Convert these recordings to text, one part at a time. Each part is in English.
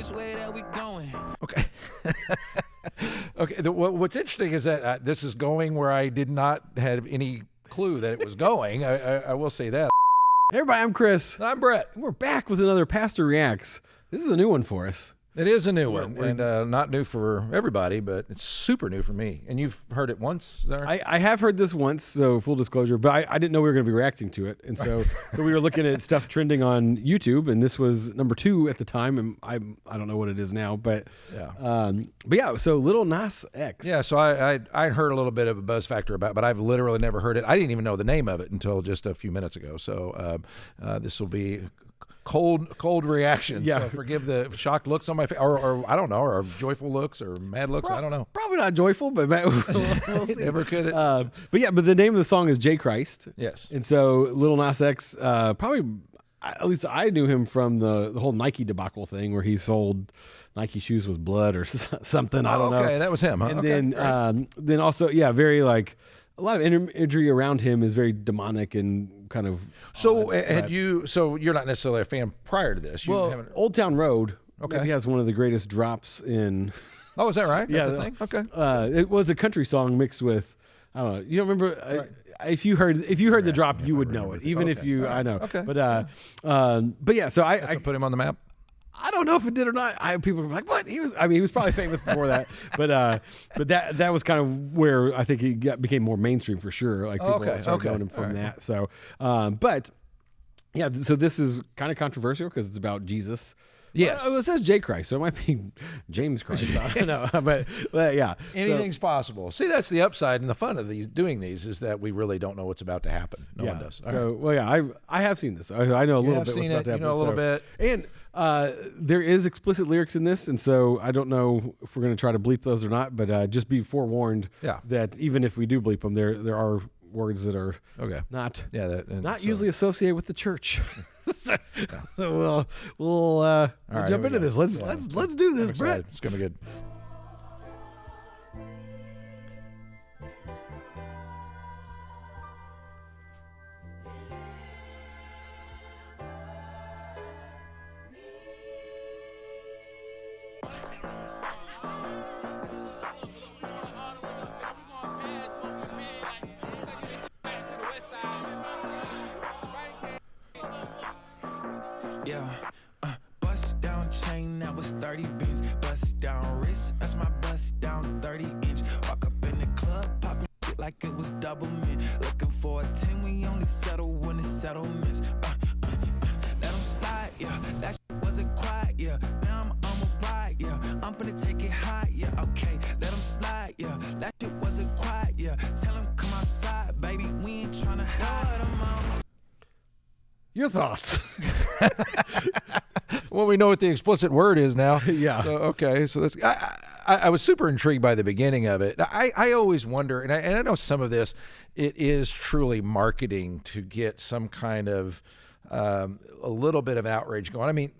which way that we going. Okay. Okay. What's interesting is that this is going where I did not have any clue that it was going. I will say that. Hey everybody, I'm Chris. I'm Brett. We're back with another Pastor Reacts. This is a new one for us. It is a new one, and not new for everybody, but it's super new for me. And you've heard it once, is that right? I have heard this once, so full disclosure, but I didn't know we were going to be reacting to it. And so we were looking at stuff trending on YouTube, and this was number 2 at the time, and I don't know what it is now, but yeah, so Lil Nas X. Yeah, so I heard a little bit of a buzz factor about it, but I've literally never heard it. I didn't even know the name of it until just a few minutes ago. So this will be cold reactions. Yeah. So forgive the shocked looks on my face, or I don't know, or joyful looks, or mad looks. I don't know. Probably not joyful, but we'll see. Never could. But the name of the song is J Christ. Yes. And so Lil Nas X, probably, at least I knew him from the whole Nike debacle thing where he sold Nike shoes with blood or something. I don't know. Okay, that was him. Huh? And then also, very like, a lot of imagery around him is very demonic and kind of. So So you're not necessarily a fan prior to this. Old Town Road. Okay. Maybe has one of the greatest drops in. Oh, is that right? Yeah. That's a thing? Okay. It was a country song mixed with. I don't know. You don't remember? Right. If you heard the drop, you would know it. Even if you, I know. Okay. But yeah. So I put him on the map. I don't know if it did or not. People were like, "What?" He was probably famous before that, but that was kind of where I think he became more mainstream for sure. Like people started knowing him from that. So, but yeah, so this is kind of controversial because it's about Jesus. Yes, it says J Christ, so it might be James Christ. I don't know, but yeah, anything's possible. See, that's the upside and the fun of doing these is that we really don't know what's about to happen. No one does. I have seen this. I know a little bit what's about to happen. You know a little bit, and there is explicit lyrics in this, and so I don't know if we're going to try to bleep those or not. But just be forewarned that even if we do bleep them, there are words that are not usually associated with the church. So we'll jump into this. Let's do this, Brett. It's gonna be good. Bust down chain, that was 30 beans. Bust down wrist, that's my bust down 30-inch. Walk up in the club, popping shit like it was double mint. Looking for a 10, we only settle when it's settlements. Let them slide, yeah. That shit wasn't quiet, yeah. Now I'm on a ride, yeah. I'm finna take it high, yeah. Okay, let them slide, yeah. That shit wasn't quiet, yeah. Tell them come outside, baby. We ain't tryna hide them out. Your thoughts? Well, we know what the explicit word is now. Yeah. So okay. So that's. I was super intrigued by the beginning of it. I always wonder, and I know some of this, it is truly marketing to get some kind of a little bit of outrage going. I mean,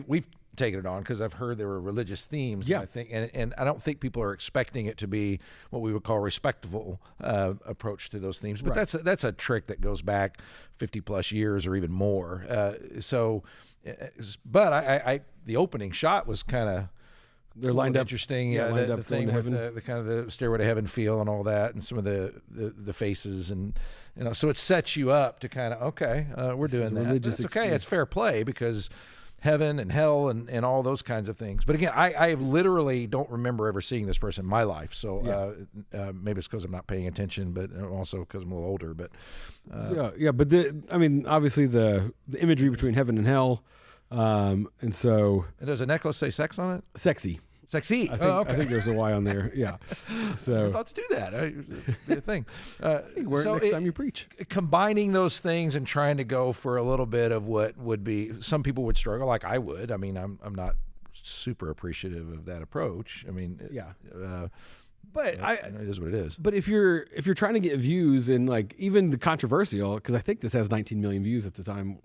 we've taken it on because I've heard there were religious themes. Yeah. I think, and I don't think people are expecting it to be what we would call respectable approach to those themes. But that's a trick that goes back 50 plus years or even more. But I the opening shot was kind of. They're lined up, interesting. lined the up thing with the kind of the Stairway to Heaven feel and all that, and some of the faces, and so it sets you up to kind of we're doing that. It's okay. It's fair play because heaven and hell and all those kinds of things. But again, I literally don't remember ever seeing this person in my life. So maybe it's because I'm not paying attention, but also because I'm a little older. But obviously the imagery between heaven and hell. And does a necklace say sex on it? Sexy. Sexy. I think there's a Y on there. Yeah. So I thought to do that. The thing. Wear it next time you preach. Combining those things and trying to go for a little bit of what would be, some people would struggle, like I would. I mean, I'm not super appreciative of that approach. I mean, But it is what it is. But if you're trying to get views and like even the controversial, because I think this has 19 million views at the time.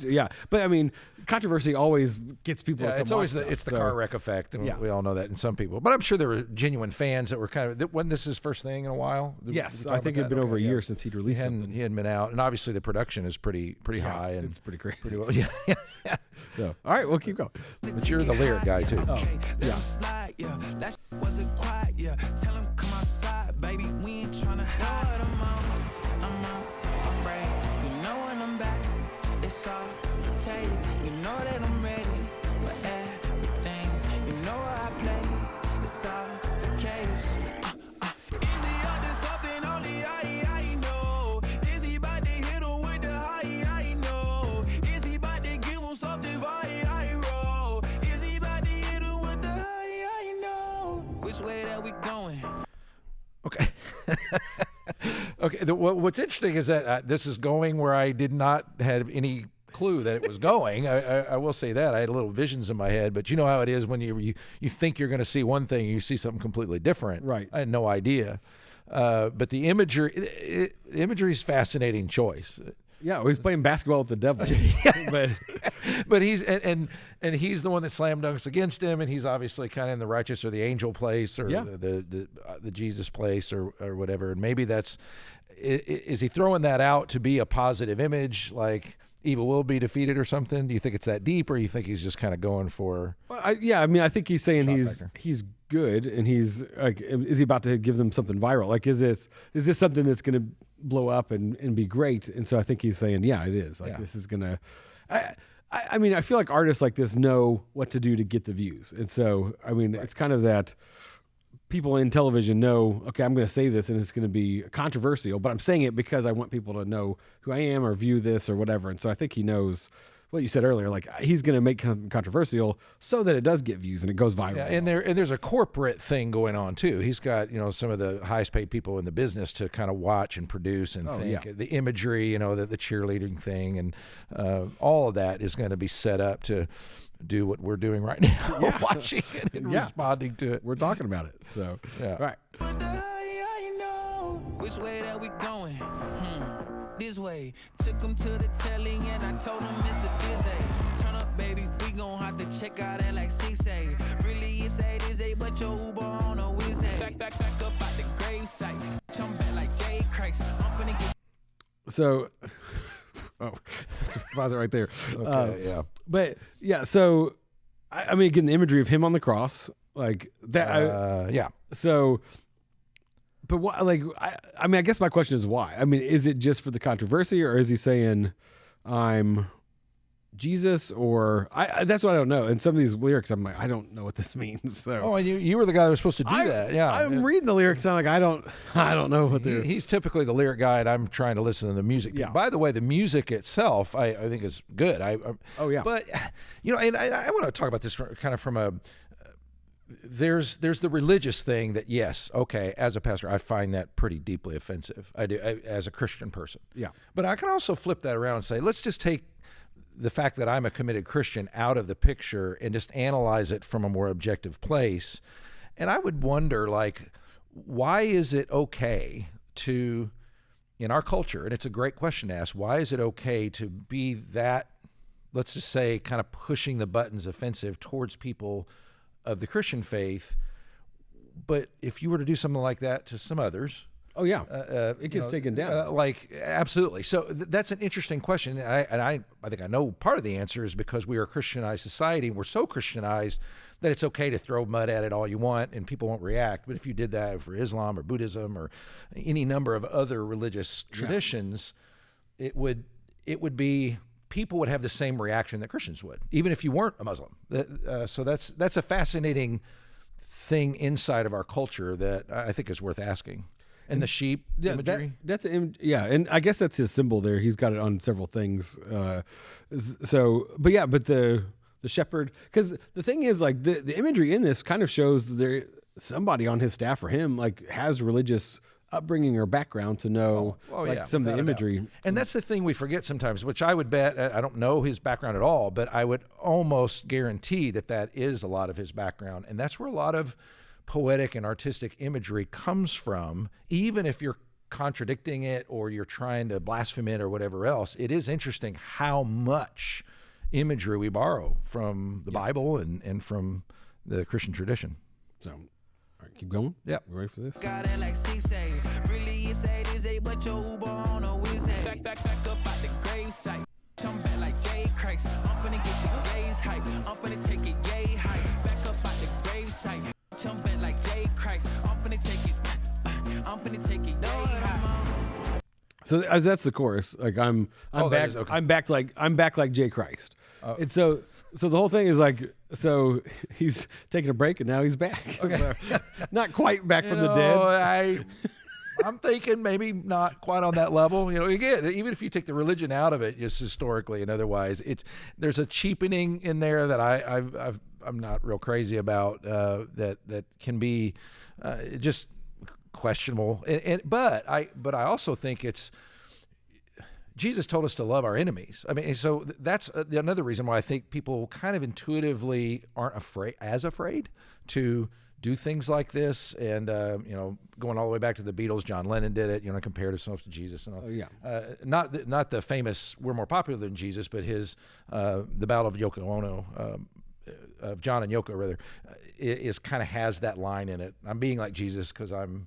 Yeah, but I mean, controversy always gets people. Yeah, to come it's always the car wreck effect, and we all know that in some people. But I'm sure there were genuine fans that were kind of. Wasn't this his first thing in a while? Yes, I think it'd been over a year since he'd released something. He hadn't been out, and obviously the production is pretty high, and it's pretty crazy. Pretty well, yeah. So, all right, we'll keep going. But you're the lyric guy too. Oh, yeah. That wasn't quiet, yeah. Tell him come outside, baby. We ain't tryna hide. I'm out, I'm ready. You know when I'm back, it's all for take. You know that I'm ready for everything. You know how I play, it's all for caves. Is he up to something only I know? Is he about to hit him with the high? I know. Is he about to give him something I roll? Is he about to hit him with the high? I know. Which way that we going? Okay. Okay. What's interesting is that this is going where I did not have any clue that it was going. I will say that I had little visions in my head, but you know how it is when you think you're going to see one thing, you see something completely different. Right. I had no idea. But the imagery is fascinating choice. Yeah, well, he's playing basketball with the devil. but he's and he's the one that slam dunks against him, and he's obviously kind of in the righteous or the angel place or the Jesus place or whatever. And maybe is he throwing that out to be a positive image, like evil will be defeated or something? Do you think it's that deep, or you think he's just kind of going for? Well, I mean, I think he's saying he's good, and he's like, is he about to give them something viral? Like, is this something that's going to blow up and be great? And so I think he's saying, yeah, it is. Like, this is gonna. I mean, I feel like artists like this know what to do to get the views, and so I mean, it's kind of that. People in television know, okay, I'm going to say this and it's going to be controversial, but I'm saying it because I want people to know who I am or view this or whatever. And so I think he knows what you said earlier, like he's going to make controversial so that it does get views and it goes viral. Yeah, and there's a corporate thing going on too. He's got, some of the highest paid people in the business to kind of watch and produce and think. The imagery, the cheerleading thing, and all of that is going to be set up to do what we're doing right now, watching it and responding to it. We're talking about it. So, yeah. All right. Which way that we going? This way. Took him to the telly and I told him it's a busy. Turn up, baby, we gon' have to check out at like 6A. Really, it's 8 but your Uber on a Wednesday. Back up at the gravesite. Jump back like Jay Christ. I'm finna get. So, pause it right there. Okay, yeah. But yeah, so I mean, again, the imagery of him on the cross, like that. So, but what? Like, I mean, I guess my question is why? I mean, is it just for the controversy, or is he saying, "I'm Jesus," or that's what I don't know. And some of these lyrics, I'm like, I don't know what this means. So, and you were the guy that was supposed to do that. Yeah, I'm reading the lyrics. I'm like, I don't know what they're. He's typically the lyric guy, and I'm trying to listen to the music. Yeah. By the way, the music itself, I think is good. But and I want to talk about this from a. There's the religious thing that, yes, okay, as a pastor, I find that pretty deeply offensive. I do as a Christian person. Yeah. But I can also flip that around and say, let's just take the fact that I'm a committed Christian out of the picture and just analyze it from a more objective place. And I would wonder, like, why is it okay to, in our culture, and it's a great question to ask, why is it okay to be that, let's just say, kind of pushing the buttons offensive towards people of the Christian faith? But if you were to do something like that to some others, it gets taken down. Absolutely. So that's an interesting question, and I think I know part of the answer is because we are a Christianized society, and we're so Christianized that it's okay to throw mud at it all you want, and people won't react. But if you did that for Islam or Buddhism or any number of other religious traditions, it would be. People would have the same reaction that Christians would, even if you weren't a Muslim. So that's a fascinating thing inside of our culture that I think is worth asking. And the sheep imagery. And I guess that's his symbol there. He's got it on several things. But the shepherd, because the thing is, like, the imagery in this kind of shows that there somebody on his staff or him like has religious upbringing or background to know some of the imagery. And that's the thing we forget sometimes, which I would bet, I don't know his background at all, but I would almost guarantee that is a lot of his background. And that's where a lot of poetic and artistic imagery comes from, even if you're contradicting it or you're trying to blaspheme it or whatever else, it is interesting how much imagery we borrow from the Bible and from the Christian tradition. So, all right, keep going. Yeah. You ready for this? Got it like 6A. Really, it's 8 but your Uber on a Wednesday. Back up out the grave site. Jump back like J. Christ. I'm finna get the gays hype. I'm finna take it yay hype. Back up out the grave site. Jump back like J. Christ. I'm finna take it. I'm finna take it yay hype. So that's the chorus. Like I'm back. Okay. I'm back like J. Christ. And so the whole thing is like, so he's taking a break and now he's back. Okay. So, not quite back from the dead. I'm thinking maybe not quite on that level. Again, even if you take the religion out of it, just historically and otherwise, there's a cheapening in there that I'm not real crazy about. That can be just questionable. But I also think it's Jesus told us to love our enemies. I mean, so that's another reason why I think people kind of intuitively aren't as afraid to do things like this. And, going all the way back to the Beatles, John Lennon did it, compared himself to Jesus and all. Oh, yeah. Not the famous, we're more popular than Jesus, but his, the Battle of Yoko Ono, of John and Yoko rather, is kind of has that line in it. I'm being like Jesus because I'm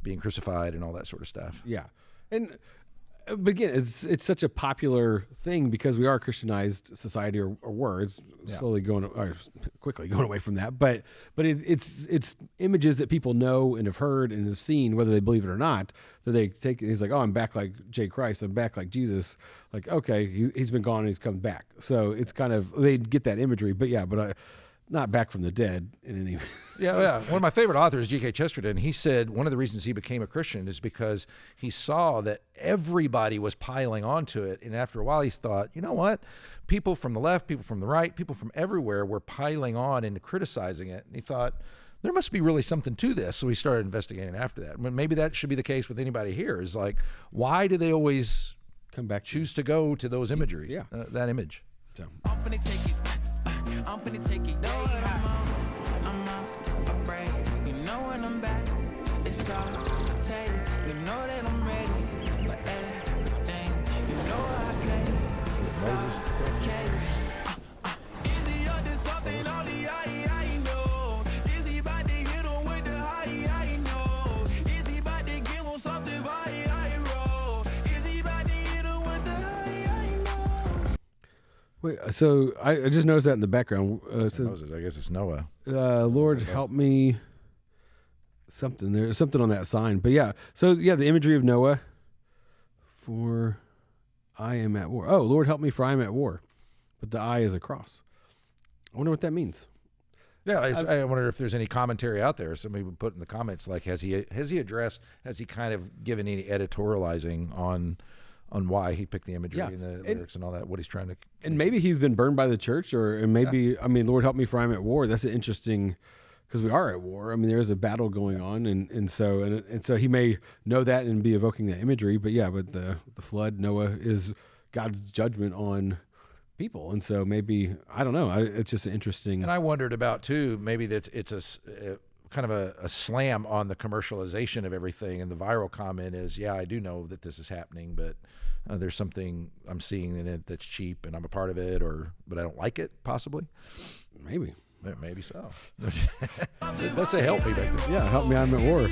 being crucified and all that sort of stuff. Yeah. But again, it's such a popular thing because we are a Christianized society, or words slowly quickly going away from that. But it's images that people know and have heard and have seen, whether they believe it or not, that they take. He's like, oh, I'm back like J. Christ. I'm back like Jesus. Like, okay, he's been gone and he's come back. So it's kind of, they get that imagery. But not back from the dead in any way. Yeah. One of my favorite authors, G.K. Chesterton, he said one of the reasons he became a Christian is because he saw that everybody was piling onto it. And after a while, he thought, you know what? People from the left, people from the right, people from everywhere were piling on and criticizing it. And he thought, there must be really something to this. So he started investigating after that. Maybe that should be the case with anybody here, is like, why do they always come back, choose to go to those imageries, that image? So. I'm finna take it. I'm finna take it. I'm afraid. You know when I'm back, it's all for take. You know that I'm ready for everything. You know I play. It's all for case. Is he up to something? Only I know. Is he about to hit him with the I know. Is he about to give him something I roll? Is he about to hit him with the I know? Wait, so I just noticed that in the background. It says, Moses, I guess it's Noah. Lord, help me. Something. There's something on that sign. But yeah, so yeah, the imagery of Noah, for I am at war. Oh, Lord, help me, for I am at war. But the I is a cross. I wonder what that means. Yeah, I wonder if there's any commentary out there. Somebody would put in the comments, like, has he kind of given any editorializing on why he picked the imagery and the lyrics and all that, what he's trying to... And maybe he's been burned by the church, and maybe, I mean, Lord help me, for I'm at war. That's an interesting, because we are at war. I mean, there's a battle going on, and so he may know that and be evoking that imagery. But the flood, Noah, is God's judgment on people, and so maybe, I don't know. It's just an interesting... And I wondered about, too, maybe that it's a kind of a slam on the commercialization of everything, and the viral comment is, I do know that this is happening, but there's something I'm seeing in it that's cheap, and I'm a part of it, but I don't like it, possibly. Maybe so. Let's say help me back there. Yeah, help me, I'm at war.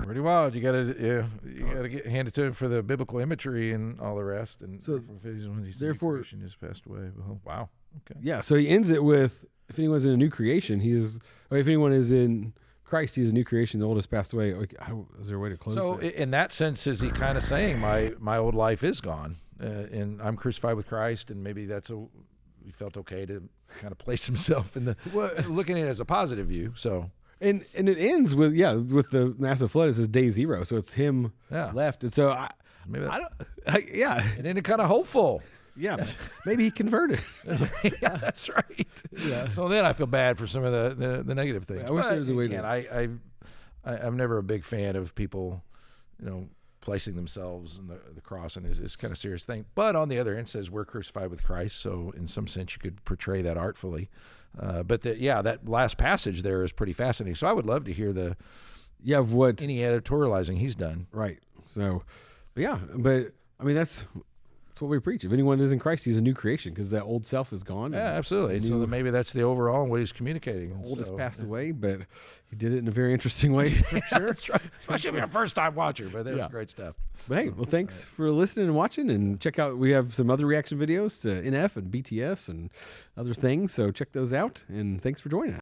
Pretty wild. You gotta get handed to him for the biblical imagery and all the rest. And so therefore, creation just passed away. Oh, wow. Okay. Yeah. So he ends it with, if anyone's in a new creation, if anyone is in Christ, he is a new creation. The old has passed away. Is there a way to close? So that? In that sense, is he kind of saying my old life is gone? and I'm crucified with Christ, and maybe he felt okay to kind of place himself in the looking at it as a positive view. So. And it ends with the massive flood. It says day 0, so it's him left. And so it ended kind of hopeful. Yeah, maybe he converted. Yeah, that's right. Yeah. So then I feel bad for some of the negative things. I wish there was a way I'm never a big fan of people, placing themselves in the cross, and it's kind of serious thing. But on the other end, it says we're crucified with Christ, so in some sense you could portray that artfully. But that last passage there is pretty fascinating. So I would love to hear any editorializing he's done. Right. So, but I mean that's what we preach. If anyone is in Christ, he's a new creation because that old self is gone. Yeah, absolutely. So maybe that's the overall what he's communicating. The old has passed away, but he did it in a very interesting way for sure. That's right. Especially if you're a first-time watcher, but that was great stuff. But hey, well, thanks for listening and watching, and check out, we have some other reaction videos to NF and BTS and other things, so check those out, and thanks for joining us.